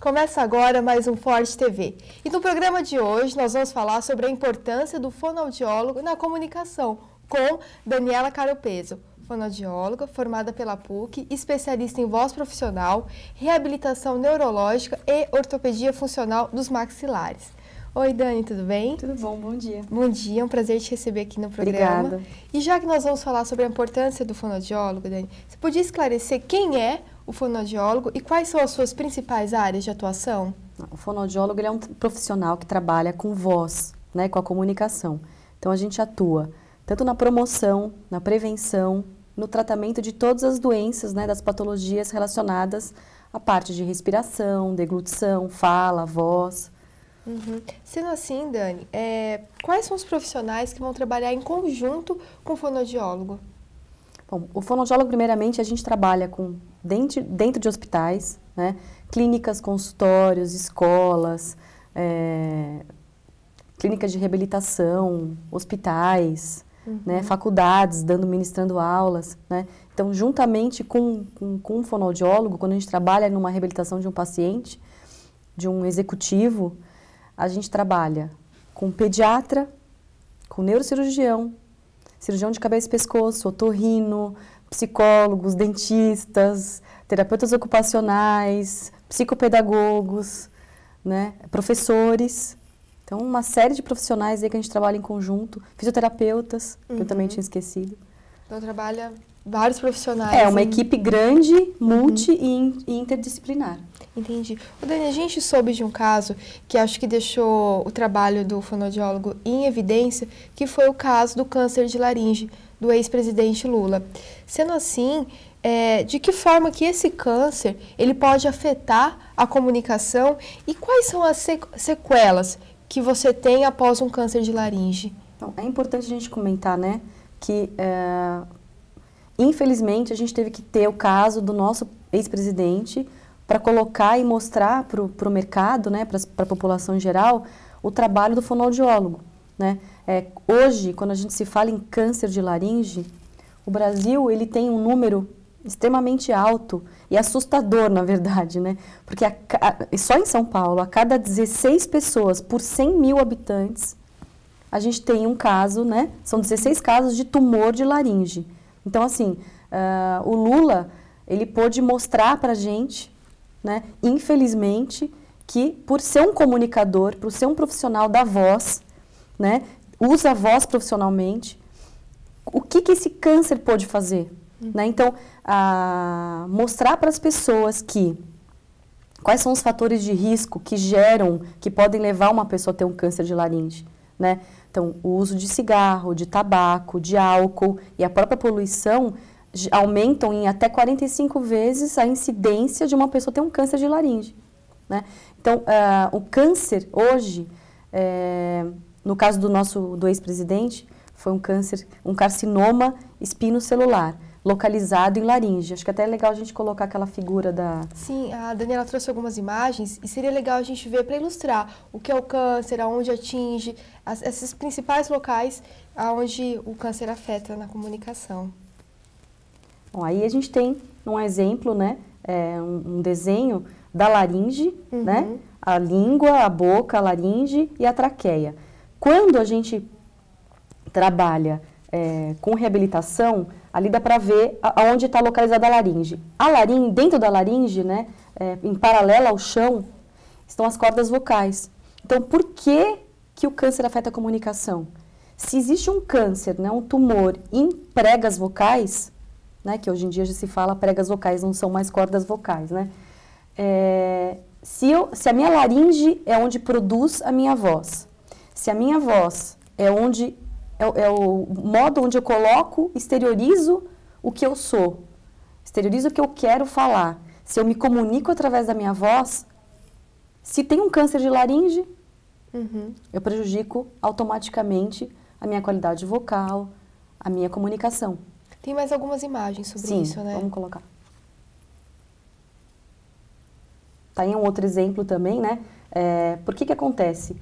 Começa agora mais um Forte TV. E no programa de hoje nós vamos falar sobre a importância do fonoaudiólogo na comunicação com Daniela Caropeso, fonoaudióloga formada pela PUC, especialista em voz profissional, reabilitação neurológica e ortopedia funcional dos maxilares. Oi, Dani, tudo bem? Tudo bom, bom dia. Bom dia, é um prazer te receber aqui no programa. Obrigada. E já que nós vamos falar sobre a importância do fonoaudiólogo, Dani, você podia esclarecer quem é o fonoaudiólogo e quais são as suas principais áreas de atuação? O fonoaudiólogo ele é um profissional que trabalha com voz, né, com a comunicação. Então, a gente atua tanto na promoção, na prevenção, no tratamento de todas as doenças, né, das patologias relacionadas à parte de respiração, deglutição, fala, voz. Sendo assim, Dani, quais são os profissionais que vão trabalhar em conjunto com o fonoaudiólogo? Bom, o fonoaudiólogo, primeiramente, a gente trabalha dentro de hospitais, né, clínicas, consultórios, escolas, clínicas de reabilitação, hospitais, né, faculdades, ministrando aulas, né. Então, juntamente com um fonoaudiólogo, quando a gente trabalha numa reabilitação de um paciente, de um executivo, a gente trabalha com pediatra, com neurocirurgião, cirurgião de cabeça e pescoço, otorrino, psicólogos, dentistas, terapeutas ocupacionais, psicopedagogos, né, professores. Então, uma série de profissionais aí que a gente trabalha em conjunto, fisioterapeutas, que eu também tinha esquecido. Então, trabalha vários profissionais. É, uma equipe grande, multi e interdisciplinar. Entendi. Dani, a gente soube de um caso que acho que deixou o trabalho do fonoaudiólogo em evidência, que foi o caso do câncer de laringe do ex-presidente Lula. Sendo assim, de que forma que esse câncer ele pode afetar a comunicação e quais são as sequelas que você tem após um câncer de laringe? Então, é importante a gente comentar, né, que infelizmente a gente teve que ter o caso do nosso ex-presidente para colocar e mostrar para o mercado, né, para a população em geral, o trabalho do fonoaudiólogo, né. Hoje, quando a gente se fala em câncer de laringe, o Brasil ele tem um número extremamente alto e assustador, na verdade, né, porque só em São Paulo, a cada 16 pessoas por 100 mil habitantes, a gente tem um caso, né, são 16 casos de tumor de laringe. Então, assim, o Lula, ele pôde mostrar para a gente, né, infelizmente, que por ser um comunicador, por ser um profissional da voz, né, usa a voz profissionalmente, o que esse câncer pode fazer? Né? Então, mostrar para as pessoas quais são os fatores de risco que podem levar uma pessoa a ter um câncer de laringe, né? Então, o uso de cigarro, de tabaco, de álcool e a própria poluição aumentam em até 45 vezes a incidência de uma pessoa ter um câncer de laringe, né? Então, o câncer hoje, no caso do ex-presidente, foi um carcinoma espinocelular, localizado em laringe. Acho que até é legal a gente colocar aquela figura da... Sim, a Daniela trouxe algumas imagens e seria legal a gente ver para ilustrar o que é o câncer, aonde atinge, esses principais locais aonde o câncer afeta na comunicação. Bom, aí a gente tem um exemplo, né, um desenho da laringe, né, a língua, a boca, a laringe e a traqueia. Quando a gente trabalha com reabilitação, ali dá para ver aonde está localizada a laringe. A laringe, dentro da laringe, né, em paralelo ao chão, estão as cordas vocais. Então, por que o câncer afeta a comunicação? Se existe um câncer, né, um tumor em pregas vocais, né, que hoje em dia já se fala pregas vocais, não são mais cordas vocais, né? Se a minha laringe é onde produz a minha voz, se a minha voz é o modo onde eu coloco, exteriorizo o que eu sou, exteriorizo o que eu quero falar, se eu me comunico através da minha voz, se tem um câncer de laringe, eu prejudico automaticamente a minha qualidade vocal, a minha comunicação. Tem mais algumas imagens sobre isso, né? Vamos colocar. Tá aí um outro exemplo também, né? Por que acontece?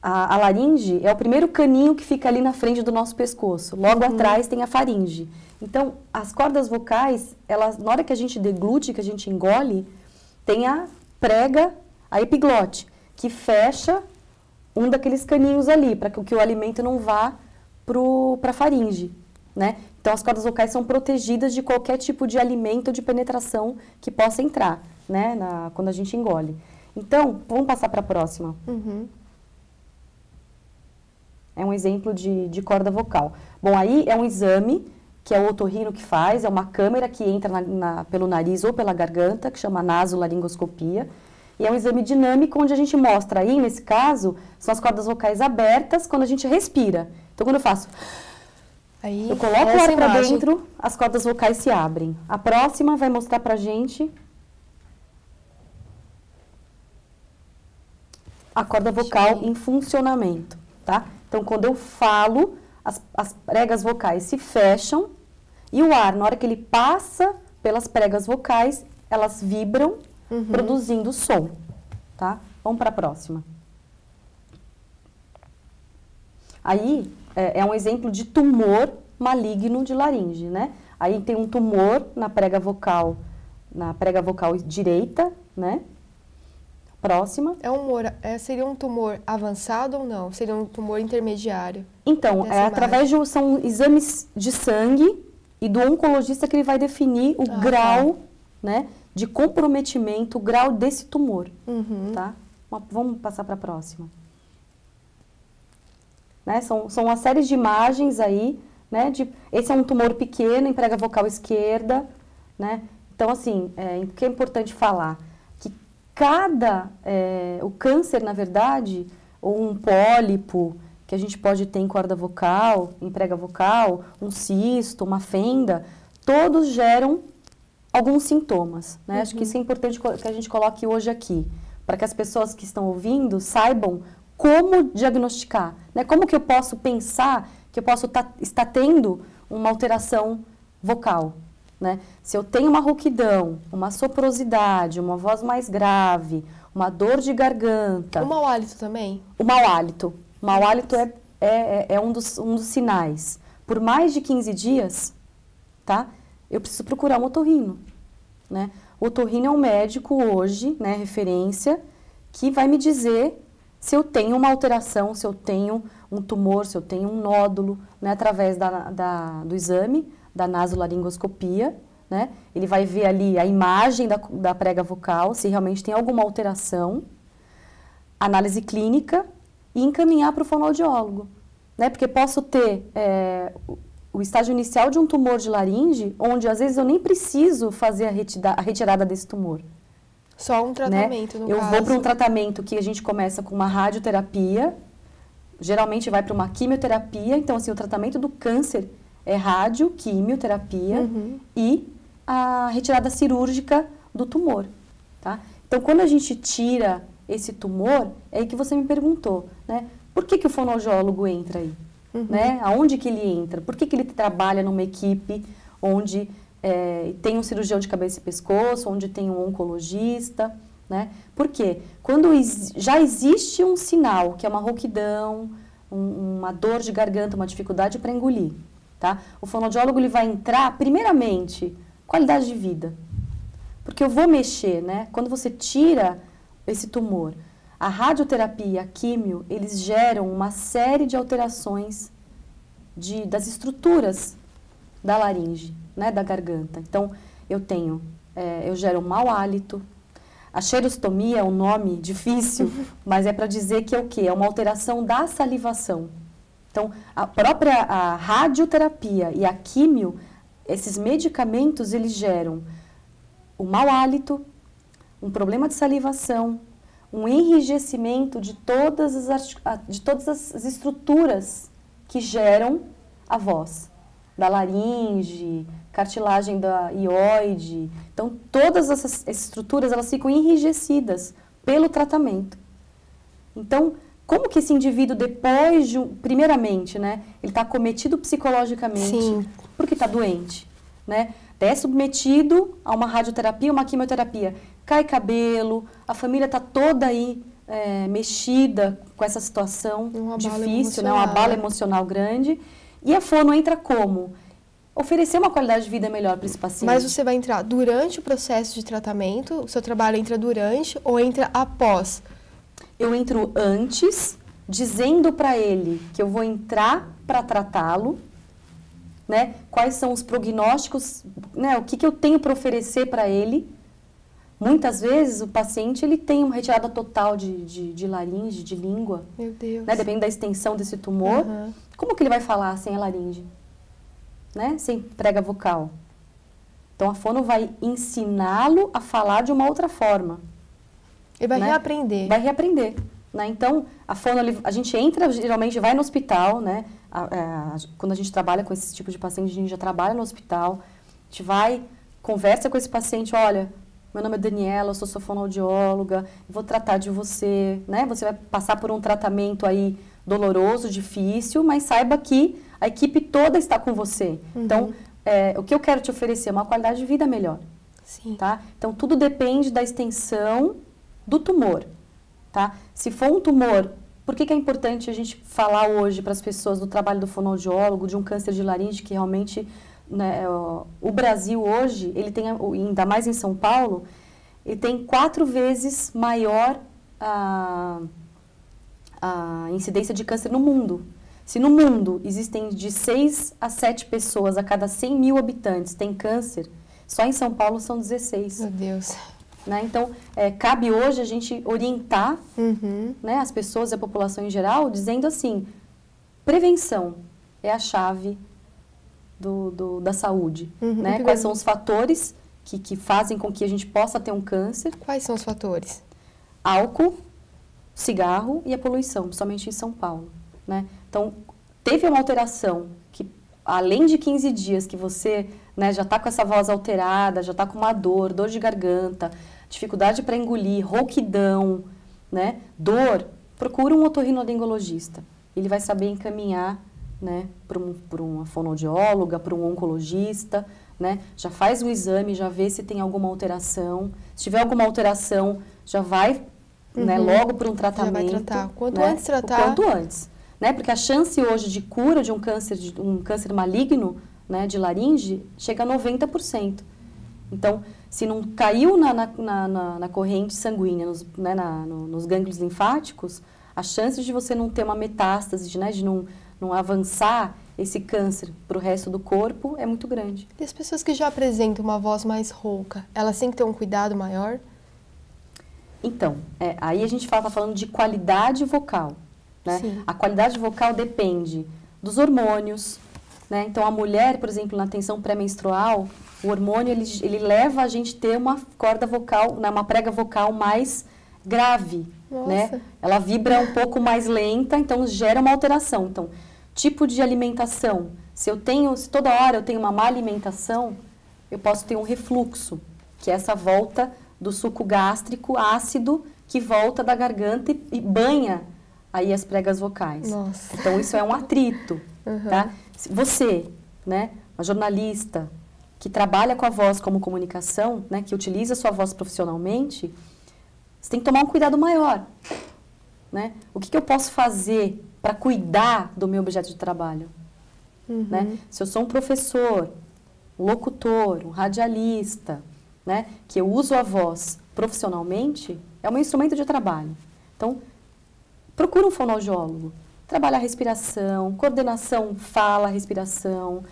A laringe é o primeiro caninho que fica ali na frente do nosso pescoço. Logo atrás tem a faringe. Então, as cordas vocais, na hora que a gente deglute, que a gente engole, tem a prega a epiglote, que fecha um daqueles caninhos ali, para que o alimento não vá para a faringe, né? Então, as cordas vocais são protegidas de qualquer tipo de alimento ou de penetração que possa entrar, né, quando a gente engole. Então, vamos passar para a próxima. É um exemplo de corda vocal. Bom, aí é um exame que é o otorrino que faz, é uma câmera que entra pelo nariz ou pela garganta, que chama nasolaringoscopia. E é um exame dinâmico onde a gente mostra aí, nesse caso, são as cordas vocais abertas quando a gente respira. Então, quando eu faço... Aí, eu coloco o ar para dentro, as cordas vocais se abrem. A próxima vai mostrar pra gente a corda vocal em funcionamento, tá? Então, quando eu falo, as pregas vocais se fecham e o ar, na hora que ele passa pelas pregas vocais, elas vibram, produzindo som, tá? Vamos para a próxima. Aí, é um exemplo de tumor maligno de laringe, né? Aí tem um tumor na prega vocal direita, né? Próxima. Seria um tumor avançado ou não? Seria um tumor intermediário? Então, são exames de sangue e do oncologista que ele vai definir o grau, né, de comprometimento, o grau desse tumor, tá? Vamos passar para a próxima. Né? São uma série de imagens aí, né? Esse é um tumor pequeno em prega vocal esquerda, né? Então, assim, o que é importante falar? Que o câncer, na verdade, ou um pólipo que a gente pode ter em corda vocal, em prega vocal, um cisto, uma fenda, todos geram alguns sintomas, né? Acho que isso é importante que a gente coloque hoje aqui, para que as pessoas que estão ouvindo saibam como diagnosticar, né? Como que eu posso pensar que eu posso estar tendo uma alteração vocal, né? Se eu tenho uma rouquidão, uma soprosidade, uma voz mais grave, uma dor de garganta... O mau hálito também? O mau hálito. O mau hálito é um dos sinais. Por mais de 15 dias, tá? Eu preciso procurar um otorrino, né? O otorrino é um médico hoje, né, referência, que vai me dizer se eu tenho uma alteração, se eu tenho um tumor, se eu tenho um nódulo, né, através do exame, da nasolaringoscopia, né? Ele vai ver ali a imagem da prega vocal, se realmente tem alguma alteração, análise clínica e encaminhar para o fonoaudiólogo, né? Porque posso ter o estágio inicial de um tumor de laringe, onde às vezes eu nem preciso fazer a retirada desse tumor. Só um tratamento, né? Eu vou para um tratamento que a gente começa com uma radioterapia, geralmente vai para uma quimioterapia, então assim, o tratamento do câncer é rádio, quimioterapia e a retirada cirúrgica do tumor, tá? Então, quando a gente tira esse tumor, é aí que você me perguntou, né? Por que o fonoaudiólogo entra aí? Né? Aonde que ele entra? Por que ele trabalha numa equipe onde tem um cirurgião de cabeça e pescoço, onde tem um oncologista, né? Por quê? Quando já existe um sinal, que é uma rouquidão, uma dor de garganta, uma dificuldade para engolir, tá? O fonoaudiólogo ele vai entrar, primeiramente, qualidade de vida. Porque eu vou mexer, né? Quando você tira esse tumor, a radioterapia e a químio, eles geram uma série de alterações das estruturas da laringe, né, da garganta. Então, eu gero um mau hálito. A xerostomia é um nome difícil, mas é para dizer que é o quê? É uma alteração da salivação. Então, a radioterapia e a químio, esses medicamentos, eles geram o mau hálito, um problema de salivação, um enrijecimento de todas as estruturas que geram a voz, da laringe, cartilagem da ióide. Então, todas essas estruturas, elas ficam enrijecidas pelo tratamento. Então, como que esse indivíduo, depois primeiramente, né, ele está acometido psicologicamente, porque está doente, né? É submetido a uma radioterapia, uma quimioterapia, cai cabelo, a família está toda aí mexida com essa situação difícil, né? Um abalo emocional grande. E a fono entra como? oferecer uma qualidade de vida melhor para esse paciente. Mas você vai entrar durante o processo de tratamento? O seu trabalho entra durante ou entra após? Eu entro antes, dizendo para ele que eu vou entrar para tratá-lo, né? Quais são os prognósticos, né? O que eu tenho para oferecer para ele. Muitas vezes o paciente ele tem uma retirada total de laringe, de língua. Meu Deus. Né? Depende da extensão desse tumor. Uhum. Como que ele vai falar sem a laringe? Né? Sem prega vocal. Então a fono vai ensiná-lo a falar de uma outra forma. Ele vai né? reaprender. Vai reaprender. Né? Então, a fono, a gente entra, geralmente vai no hospital, né? Quando a gente trabalha com esse tipo de paciente, a gente já trabalha no hospital, a gente vai, conversa com esse paciente, olha, meu nome é Daniela, eu sou sua fonoaudióloga, vou tratar de você, né? Você vai passar por um tratamento aí doloroso, difícil, mas saiba que a equipe toda está com você. Uhum. Então, o que eu quero te oferecer é uma qualidade de vida melhor. Sim. Tá? Então, tudo depende da extensão do tumor. Tá? Se for um tumor, por que é importante a gente falar hoje para as pessoas do trabalho do fonoaudiólogo, de um câncer de laringe, que realmente, né, o Brasil hoje, ele tem, ainda mais em São Paulo, ele tem 4 vezes maior a incidência de câncer no mundo. Se no mundo existem de 6 a 7 pessoas a cada 100 mil habitantes tem câncer, só em São Paulo são 16. Meu Deus. Né? Então, cabe hoje a gente orientar Uhum. né, as pessoas e a população em geral, dizendo assim, prevenção é a chave da saúde. Uhum. Né? Quais são os fatores que fazem com que a gente possa ter um câncer? Quais são os fatores? Álcool, cigarro e a poluição, principalmente em São Paulo. Né? Então, teve uma alteração que, além de 15 dias que você né, já está com essa voz alterada, já está com uma dor de garganta, dificuldade para engolir, rouquidão, né, dor, procura um otorrinolaringologista. Ele vai saber encaminhar né, para uma fonoaudióloga, para um oncologista, né, já faz o exame, já vê se tem alguma alteração. Se tiver alguma alteração, já vai né, logo para um tratamento. Já vai tratar. Quanto né, antes tratar. Quanto antes. Né, porque a chance hoje de cura de um câncer maligno, né, de laringe, chega a 90%. Então, se não caiu na corrente sanguínea, nos gânglios linfáticos, a chance de você não ter uma metástase, né, de não avançar esse câncer para o resto do corpo é muito grande. E as pessoas que já apresentam uma voz mais rouca, elas têm que ter um cuidado maior? Então, aí a gente está falando de qualidade vocal. Né? Sim. A qualidade vocal depende dos hormônios. Né? Então, a mulher, por exemplo, na tensão pré-menstrual, o hormônio ele leva a gente a ter uma corda vocal, né, uma prega vocal mais grave. Né? Ela vibra um pouco mais lenta, então gera uma alteração. Então, tipo de alimentação. Se toda hora eu tenho uma má alimentação, eu posso ter um refluxo, que é essa volta do suco gástrico ácido que volta da garganta e banha aí as pregas vocais. Nossa. Então, isso é um atrito. Uhum. Tá? Você, né, uma jornalista que trabalha com a voz como comunicação, né, que utiliza a sua voz profissionalmente, você tem que tomar um cuidado maior. Né? O que eu posso fazer para cuidar do meu objeto de trabalho? Uhum. Né? Se eu sou um professor, um locutor, um radialista, né, que eu uso a voz profissionalmente, é um instrumento de trabalho. Então, procura um fonoaudiólogo. Trabalhar respiração, coordenação, fala, respiração,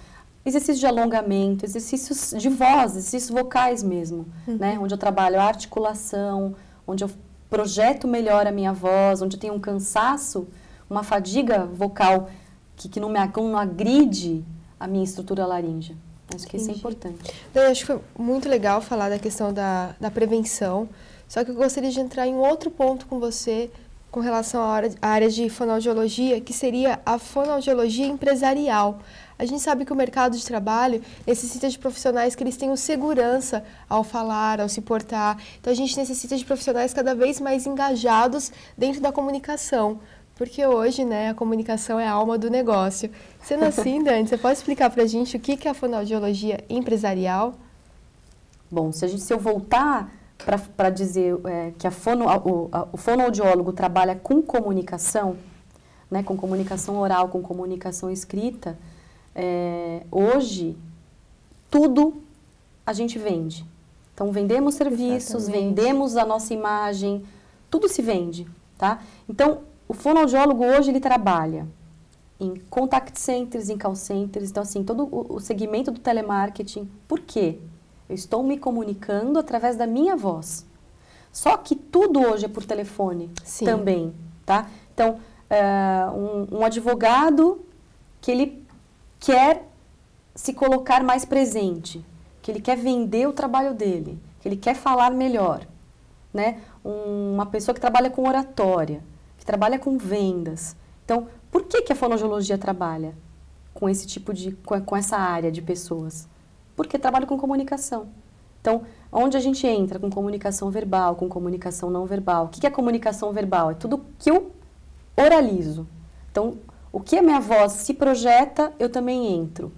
exercícios de alongamento, exercícios de voz, exercícios vocais mesmo, né? Onde eu trabalho a articulação, onde eu projeto melhor a minha voz, onde eu tenho um cansaço, uma fadiga vocal que não agride a minha estrutura laríngea. Acho que isso é importante. Eu acho que foi muito legal falar da questão da prevenção, só que eu gostaria de entrar em outro ponto com você, com relação à área de fonoaudiologia, que seria a fonoaudiologia empresarial. A gente sabe que o mercado de trabalho necessita de profissionais que eles tenham segurança ao falar, ao se portar. Então, a gente necessita de profissionais cada vez mais engajados dentro da comunicação. Porque hoje, né, a comunicação é a alma do negócio. Sendo assim, Dani, você pode explicar para a gente o que é a fonoaudiologia empresarial? Bom, se eu voltar para dizer que o fonoaudiólogo trabalha com comunicação, né, com comunicação oral, com comunicação escrita, hoje tudo a gente vende. Então, vendemos serviços, Exatamente. vendemos a nossa imagem, tudo se vende, tá? Então, o fonoaudiólogo hoje, ele trabalha em contact centers, em call centers, então, assim, todo o segmento do telemarketing. Por quê? Eu estou me comunicando através da minha voz. Só que tudo hoje é por telefone também, tá? Então, um advogado que ele quer se colocar mais presente, que ele quer vender o trabalho dele, que ele quer falar melhor, né? Uma pessoa que trabalha com oratória, que trabalha com vendas. Então, por que a fonoaudiologia trabalha com esse tipo com essa área de pessoas? Porque trabalha com comunicação. Então, onde a gente entra com comunicação verbal, com comunicação não verbal? O que é comunicação verbal? É tudo que eu oralizo. Então, o que a minha voz se projeta, eu também entro.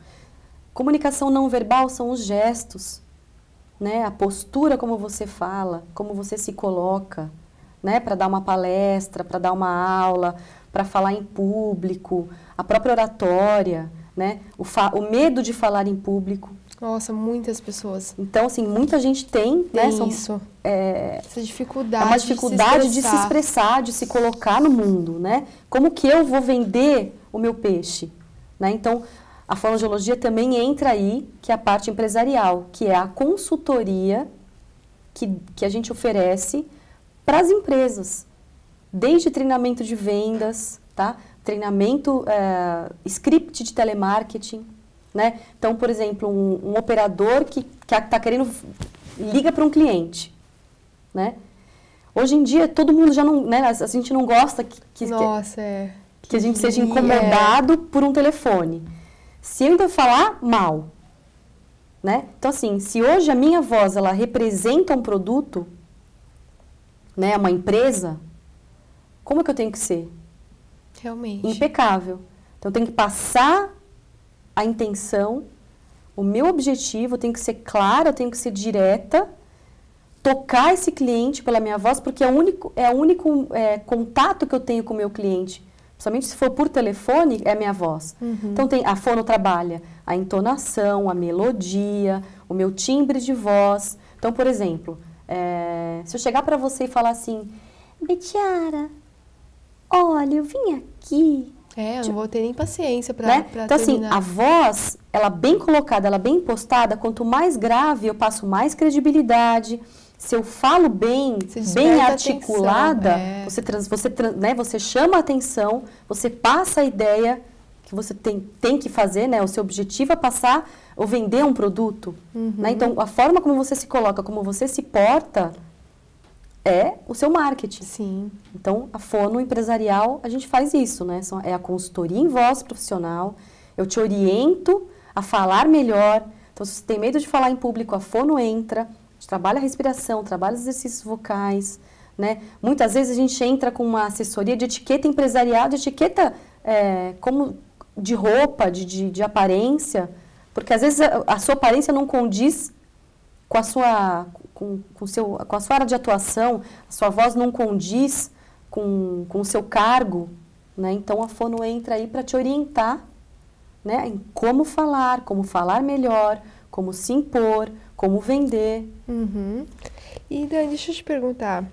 Comunicação não verbal são os gestos, né? A postura como você fala, como você se coloca, né? Para dar uma palestra, para dar uma aula, para falar em público, a própria oratória, né? O medo de falar em público. Nossa, muitas pessoas. Então, assim, muita gente tem, né? Isso. Essa dificuldade. É uma dificuldade de se expressar, de se colocar no mundo, né? Como que eu vou vender o meu peixe, né? Então, a fonoaudiologia também entra aí, que é a parte empresarial, que é a consultoria que a gente oferece para as empresas. Desde treinamento de vendas, tá? Treinamento, script de telemarketing, né? Então, por exemplo, um operador que está querendo, liga para um cliente, né? Hoje em dia, todo mundo já não, né? A gente não gosta que a gente seja incomodado por um telefone. Se eu ainda falar mal, né? Então, assim, se hoje a minha voz, ela representa um produto, né? Uma empresa, como é que eu tenho que ser? Realmente. Impecável. Então, eu tenho que passar a intenção, o meu objetivo, eu tenho que ser clara, eu tenho que ser direta, tocar esse cliente pela minha voz, porque é o único contato que eu tenho com o meu cliente. Principalmente se for por telefone, é a minha voz. Uhum. Então, a fono trabalha a entonação, a melodia, o meu timbre de voz. Então, por exemplo, se eu chegar para você e falar assim, Betiara, olha, eu vim aqui... eu não vou ter nem paciência para né? Então, terminar. assim, a voz, ela bem colocada, ela bem impostada, quanto mais grave, eu passo mais credibilidade. Se eu falo bem articulada, você chama a atenção, você passa a ideia que você tem que fazer, né? O seu objetivo é passar ou vender um produto. Uhum. Né? Então, a forma como você se coloca, como você se porta, é o seu marketing. Sim. Então, a fono empresarial, a gente faz isso, né? É a consultoria em voz profissional, eu te oriento a falar melhor. Então, se você tem medo de falar em público, a fono entra, a gente trabalha a respiração, trabalha os exercícios vocais, né? Muitas vezes a gente entra com uma assessoria de etiqueta empresarial, de etiqueta como de roupa, de aparência, porque às vezes a sua aparência não condiz com a sua... com a sua área de atuação, a sua voz não condiz com o seu cargo, né? Então, a fono entra aí para te orientar, né? Em como falar melhor, como se impor, como vender. Uhum. E, Dani, deixa eu te perguntar,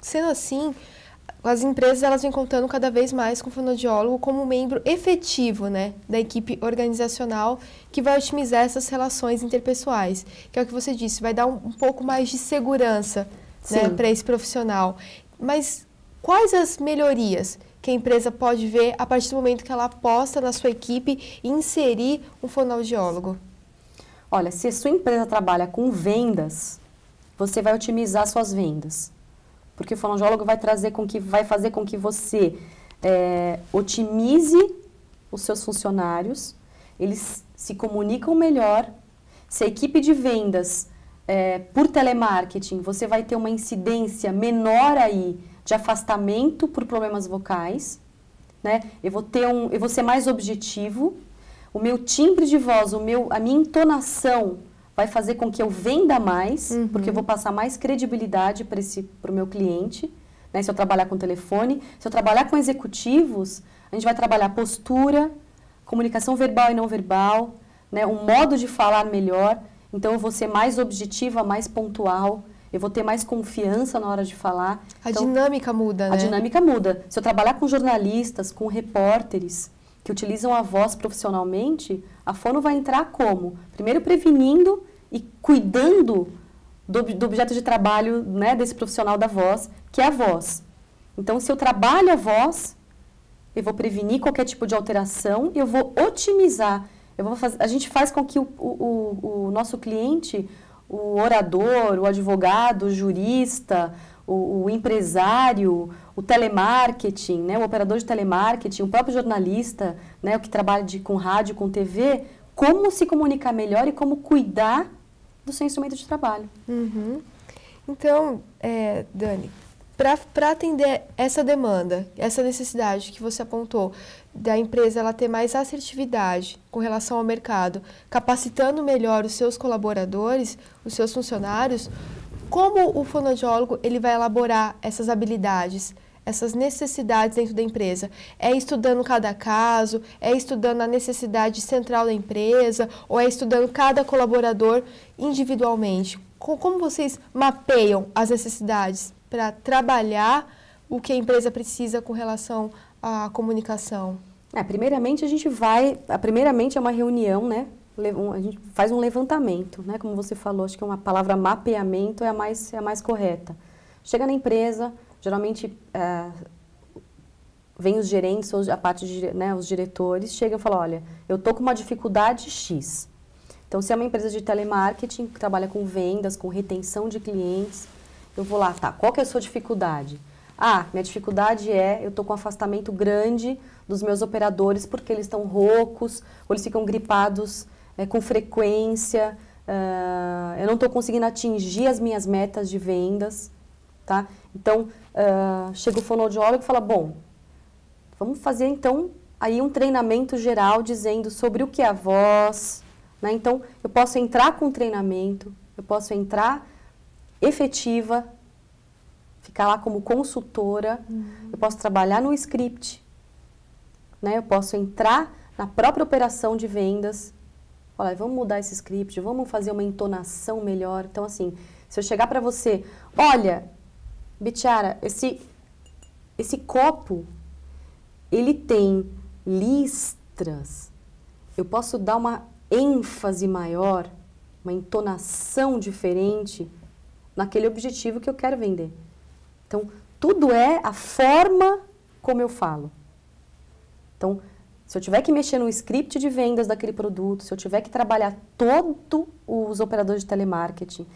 sendo assim, as empresas elas vêm contando cada vez mais com o fonoaudiólogo como membro efetivo, né, da equipe organizacional que vai otimizar essas relações interpessoais, que é o que você disse, vai dar um pouco mais de segurança, né, para esse profissional. Mas quais as melhorias que a empresa pode ver a partir do momento que ela aposta na sua equipe e inserir um fonoaudiólogo? Olha, se a sua empresa trabalha com vendas, você vai otimizar suas vendas. Porque o fonoaudiólogo vai fazer com que você otimize os seus funcionários, eles se comunicam melhor. Se a equipe de vendas, por telemarketing, você vai ter uma incidência menor aí de afastamento por problemas vocais, né? Eu vou ser mais objetivo, o meu timbre de voz, a minha entonação vai fazer com que eu venda mais, porque eu vou passar mais credibilidade para o meu cliente, né? Se eu trabalhar com telefone, se eu trabalhar com executivos, a gente vai trabalhar postura, comunicação verbal e não verbal, né, um modo de falar melhor, então eu vou ser mais objetiva, mais pontual, eu vou ter mais confiança na hora de falar. A então, dinâmica muda, né? A dinâmica muda. Se eu trabalhar com jornalistas, com repórteres que utilizam a voz profissionalmente, a fono vai entrar como? Primeiro prevenindo e cuidando do objeto de trabalho, né, desse profissional da voz, que é a voz. Então, se eu trabalho a voz, eu vou prevenir qualquer tipo de alteração, eu vou otimizar. A gente faz com que o nosso cliente, o orador, o advogado, o jurista, o empresário, o telemarketing, né, o operador de telemarketing, o próprio jornalista, né, o que trabalha com rádio, com TV, como se comunicar melhor e como cuidar do seu instrumento de trabalho. Uhum. Então, Dani, para atender essa demanda, essa necessidade que você apontou, da empresa ela ter mais assertividade com relação ao mercado, capacitando melhor os seus colaboradores, os seus funcionários, como o fonoaudiólogo ele vai elaborar essas habilidades, essas necessidades dentro da empresa? É estudando cada caso, é estudando a necessidade central da empresa, ou é estudando cada colaborador individualmente? Como vocês mapeiam as necessidades para trabalhar o que a empresa precisa com relação à comunicação? Primeiramente é uma reunião, né? A gente faz um levantamento, né? Como você falou, acho que uma palavra mapeamento é a mais correta. Chega na empresa, geralmente vem os gerentes, ou a parte de, né, os diretores, chegam e falam, olha, eu tô com uma dificuldade X. Então, se é uma empresa de telemarketing, que trabalha com vendas, com retenção de clientes, eu vou lá, tá, qual que é a sua dificuldade? Minha dificuldade eu tô com um afastamento grande dos meus operadores porque eles estão roucos, ou eles ficam gripados com frequência, eu não estou conseguindo atingir as minhas metas de vendas, tá? Então, chega o fonoaudiólogo e fala, bom, vamos fazer então aí um treinamento geral dizendo sobre o que é a voz, né? Então, eu posso entrar com treinamento, eu posso entrar efetiva, ficar lá como consultora, eu posso trabalhar no script, né? Eu posso entrar na própria operação de vendas, olha, vamos mudar esse script, vamos fazer uma entonação melhor. Então, assim, se eu chegar para você, olha, Bitiara, esse copo, ele tem listras, eu posso dar uma ênfase maior, uma entonação diferente naquele objetivo que eu quero vender. Então, tudo é a forma como eu falo. Então, se eu tiver que mexer no script de vendas daquele produto, se eu tiver que trabalhar todos os operadores de telemarketing,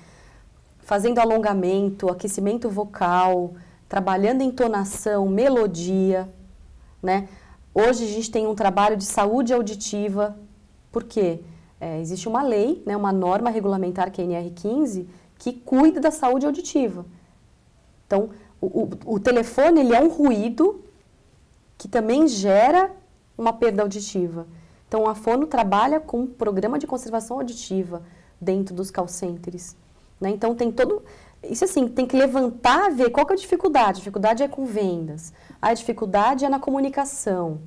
fazendo alongamento, aquecimento vocal, trabalhando entonação, melodia, né? Hoje a gente tem um trabalho de saúde auditiva, porque existe uma lei, né, uma norma regulamentar que é a NR15, que cuida da saúde auditiva. Então, o telefone ele é um ruído que também gera uma perda auditiva. Então, a fono trabalha com um programa de conservação auditiva dentro dos call centers, né? Então, tem todo... Isso assim, tem que levantar, ver qual que é a dificuldade. A dificuldade é com vendas. A dificuldade é na comunicação.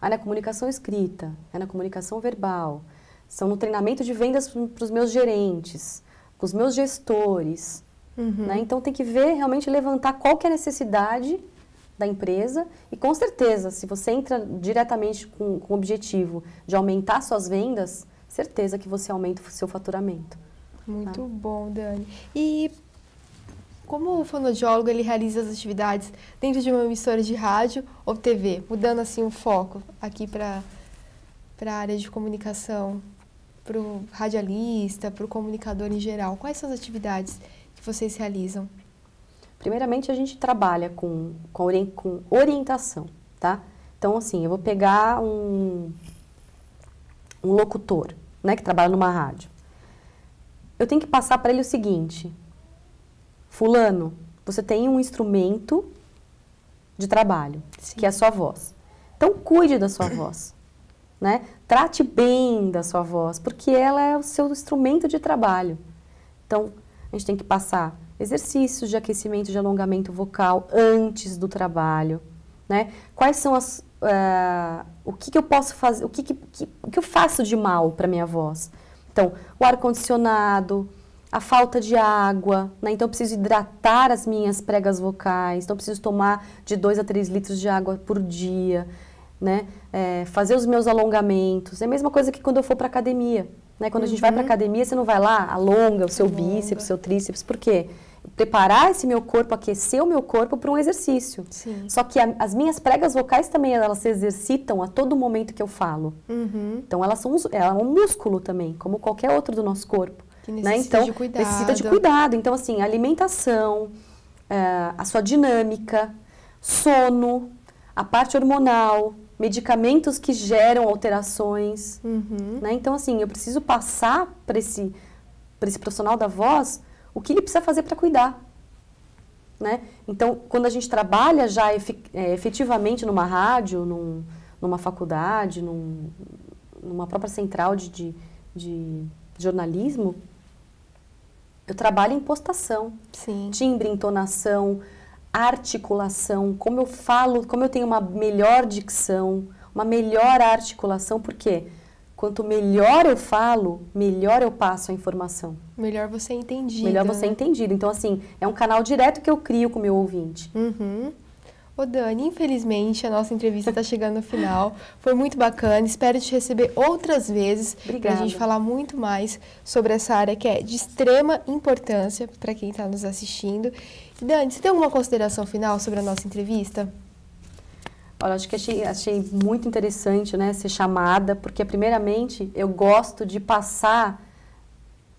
Na comunicação escrita, na comunicação verbal. São no treinamento de vendas para os meus gerentes, com os meus gestores. Né? Então, tem que ver, realmente levantar qual que é a necessidade da empresa e, com certeza, se você entra diretamente com o objetivo de aumentar suas vendas, certeza que você aumenta o seu faturamento. Muito bom, Dani. E como o fonoaudiólogo ele realiza as atividades dentro de uma emissora de rádio ou TV, mudando assim o foco aqui para a área de comunicação, para o radialista, para o comunicador em geral? Quais são as atividades que vocês realizam? Primeiramente, a gente trabalha com orientação, tá? Então, assim, eu vou pegar um locutor, né, que trabalha numa rádio. Eu tenho que passar para ele o seguinte: fulano, você tem um instrumento de trabalho, Sim. que é a sua voz. Então, cuide da sua voz, né? Trate bem da sua voz, porque ela é o seu instrumento de trabalho. Então, a gente tem que passar exercícios de aquecimento, de alongamento vocal antes do trabalho, né? Quais são o que eu posso fazer, o que eu faço de mal para minha voz. Então, o ar-condicionado, a falta de água, né? Então eu preciso hidratar as minhas pregas vocais, então eu preciso tomar de 2 a 3 litros de água por dia, né? Fazer os meus alongamentos. É a mesma coisa que quando eu for para academia, né? Quando a gente vai para academia, você não vai lá, alonga o seu bíceps, o seu tríceps, por quê? Preparar esse meu corpo, aquecer o meu corpo para um exercício. Sim. Só que as minhas pregas vocais também, elas se exercitam a todo momento que eu falo. Então ela é um músculo também, como qualquer outro do nosso corpo. Que necessita de cuidado. Necessita de cuidado. Então, assim, alimentação, a sua dinâmica, sono, a parte hormonal, medicamentos que geram alterações. Né? Então, assim, eu preciso passar para esse profissional da voz o que ele precisa fazer para cuidar. Né? Então, quando a gente trabalha já efetivamente numa rádio, numa faculdade, numa própria central de jornalismo, eu trabalho em impostação, timbre, entonação, articulação, como eu falo, como eu tenho uma melhor dicção, uma melhor articulação, por quê? Quanto melhor eu falo, melhor eu passo a informação. Melhor você é entendido. Melhor você é entendido. Então, assim, é um canal direto que eu crio com o meu ouvinte. Ô Dani, infelizmente a nossa entrevista está chegando no final. Foi muito bacana, espero te receber outras vezes para a gente falar muito mais sobre essa área que é de extrema importância para quem está nos assistindo. Dani, você tem alguma consideração final sobre a nossa entrevista? Olha, acho que achei muito interessante, né, ser chamada, porque primeiramente eu gosto de passar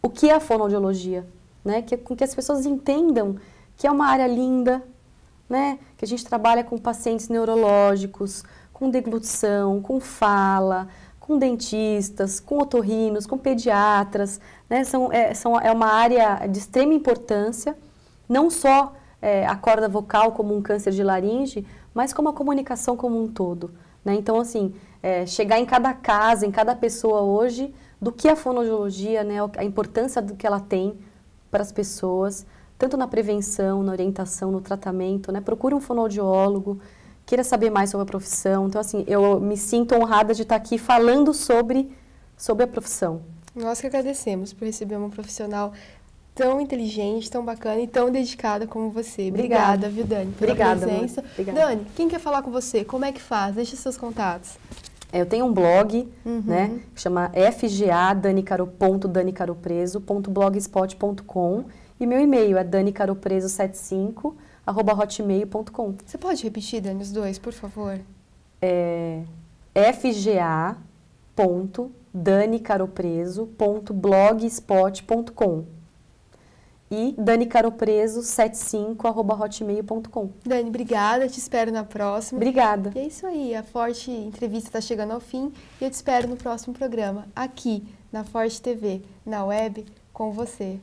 o que é a fonoaudiologia, né, com que as pessoas entendam que é uma área linda, né, que a gente trabalha com pacientes neurológicos, com deglutição, com fala, com dentistas, com otorrinos, com pediatras, né, é uma área de extrema importância, não só a corda vocal como um câncer de laringe, mas como a comunicação como um todo. Né? Então, assim, chegar em cada casa, em cada pessoa hoje, do que a fonoaudiologia, né, a importância do que ela tem para as pessoas, tanto na prevenção, na orientação, no tratamento, né? Procure um fonoaudiólogo, queira saber mais sobre a profissão. Então, assim, eu me sinto honrada de estar aqui falando sobre a profissão. Nós que agradecemos por receber uma profissional tão inteligente, tão bacana e tão dedicada como você. Obrigada, viu, Dani, pela presença. Obrigada. Dani, quem quer falar com você? Como é que faz? Deixa seus contatos. Eu tenho um blog, né, que chama fga.danicaropreso.blogspot.com e meu e-mail é danicaropreso75@hotmail.com. Você pode repetir, Dani, os dois, por favor? fga.danicaropreso.blogspot.com e danicaropreso75@hotmail.com. Dani, obrigada, te espero na próxima. Obrigada. E é isso aí, a Forte Entrevista está chegando ao fim e eu te espero no próximo programa, aqui na Forte TV, na web, com você.